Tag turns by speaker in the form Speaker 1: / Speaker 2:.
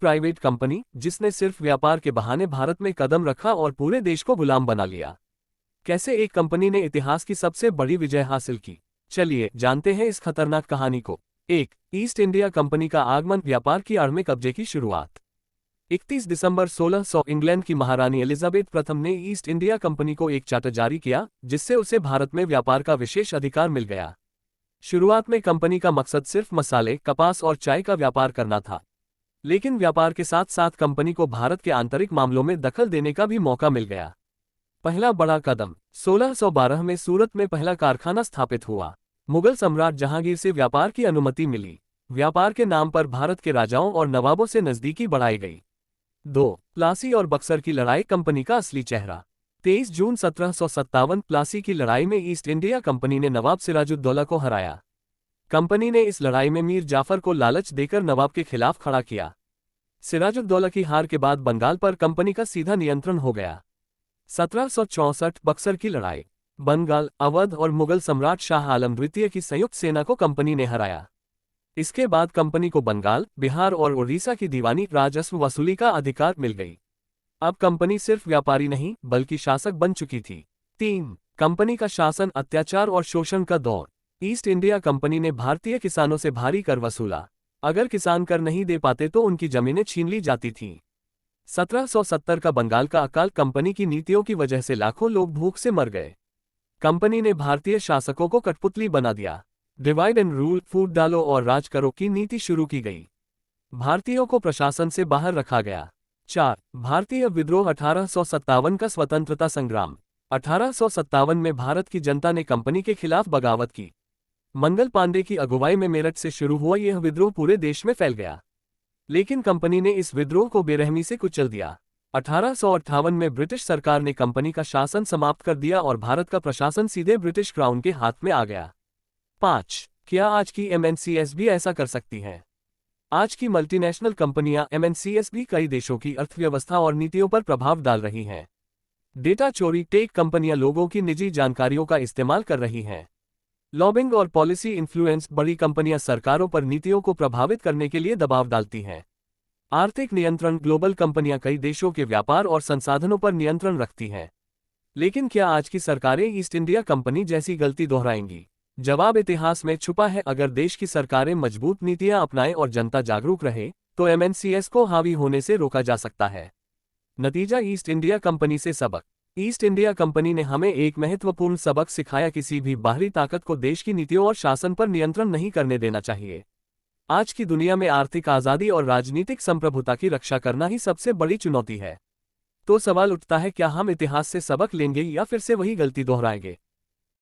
Speaker 1: Private company जिसने सिर्फ व्यापार के बहाने भारत में कदम रखा और पूरे देश को गुलाम बना लिया। कैसे एक कंपनी ने इतिहास की सबसे बड़ी विजय हासिल की, चलिए जानते हैं इस खतरनाक कहानी को। 1. ईस्ट इंडिया कंपनी का आगमन, व्यापार की आड़ में कब्जे की शुरुआत। 31 दिसंबर 1600 इंग्लैंड की महारानी एलिजाबेथ प्रथम ने ईस्ट इंडिया कंपनी को एक चार्टर जारी किया, जिससे उसे भारत में व्यापार का विशेष अधिकार मिल गया। शुरुआत में कंपनी का मकसद सिर्फ मसाले, कपास और चाय का व्यापार करना था, लेकिन व्यापार के साथ साथ कंपनी को भारत के आंतरिक मामलों में दखल देने का भी मौका मिल गया। पहला बड़ा कदम, 1612 में सूरत में पहला कारखाना स्थापित हुआ। मुगल सम्राट जहांगीर से व्यापार की अनुमति मिली। व्यापार के नाम पर भारत के राजाओं और नवाबों से नजदीकी बढ़ाई गई। 2. प्लासी और बक्सर की लड़ाई, कंपनी का असली चेहरा। 23 जून 1757 प्लासी की लड़ाई में ईस्ट इंडिया कंपनी ने नवाब सिराजुद्दौला को हराया। कंपनी ने इस लड़ाई में मीर जाफर को लालच देकर नवाब के खिलाफ खड़ा किया। सिराजुद्दौला की हार के बाद बंगाल पर कंपनी का सीधा नियंत्रण हो गया। 1764 बक्सर की लड़ाई, बंगाल, अवध और मुगल सम्राट शाह आलम द्वितीय की संयुक्त सेना को कंपनी ने हराया। इसके बाद कंपनी को बंगाल, बिहार और उड़ीसा की दीवानी राजस्व वसूली का अधिकार मिल गई। अब कंपनी सिर्फ व्यापारी नहीं बल्कि शासक बन चुकी थी। 3. कंपनी का शासन, अत्याचार और शोषण का दौर। ईस्ट इंडिया कंपनी ने भारतीय किसानों से भारी कर वसूला। अगर किसान कर नहीं दे पाते तो उनकी जमीनें छीन ली जाती थीं। 1770 का बंगाल का अकाल, कंपनी की नीतियों की वजह से लाखों लोग भूख से मर गए। कंपनी ने भारतीय शासकों को कठपुतली बना दिया। डिवाइड एंड रूल, फूट डालो और राज करो की नीति शुरू की गई। भारतीयों को प्रशासन से बाहर रखा गया। 4. भारतीय विद्रोह, 1857 का स्वतंत्रता संग्राम। 1857 में भारत की जनता ने कंपनी के खिलाफ बगावत की। मंगल पांडे की अगुवाई में मेरठ से शुरू हुआ यह विद्रोह पूरे देश में फैल गया, लेकिन कंपनी ने इस विद्रोह को बेरहमी से कुचल दिया। 1858 में ब्रिटिश सरकार ने कंपनी का शासन समाप्त कर दिया और भारत का प्रशासन सीधे ब्रिटिश क्राउन के हाथ में आ गया। 5. क्या आज की एमएनसीएस भी ऐसा कर सकती हैं? आज की मल्टीनेशनल कंपनियां एमएनसीएस भी कई देशों की अर्थव्यवस्था और नीतियों पर प्रभाव डाल रही हैं। डेटा चोरी, टेक कंपनियां लोगों की निजी जानकारियों का इस्तेमाल कर रही हैं। लॉबिंग और पॉलिसी इन्फ्लुएंस, बड़ी कंपनियां सरकारों पर नीतियों को प्रभावित करने के लिए दबाव डालती हैं। आर्थिक नियंत्रण, ग्लोबल कंपनियां कई देशों के व्यापार और संसाधनों पर नियंत्रण रखती हैं। लेकिन क्या आज की सरकारें ईस्ट इंडिया कंपनी जैसी गलती दोहराएंगी? जवाब इतिहास में छुपा है। अगर देश की सरकारें मजबूत नीतियां अपनाएं और जनता जागरूक रहे तो एमएनसीएस को हावी होने से रोका जा सकता है। नतीजा, ईस्ट इंडिया कंपनी से सबक। ईस्ट इंडिया कंपनी ने हमें एक महत्वपूर्ण सबक सिखाया, किसी भी बाहरी ताकत को देश की नीतियों और शासन पर नियंत्रण नहीं करने देना चाहिए। आज की दुनिया में आर्थिक आज़ादी और राजनीतिक संप्रभुता की रक्षा करना ही सबसे बड़ी चुनौती है। तो सवाल उठता है, क्या हम इतिहास से सबक लेंगे या फिर से वही गलती दोहराएंगे?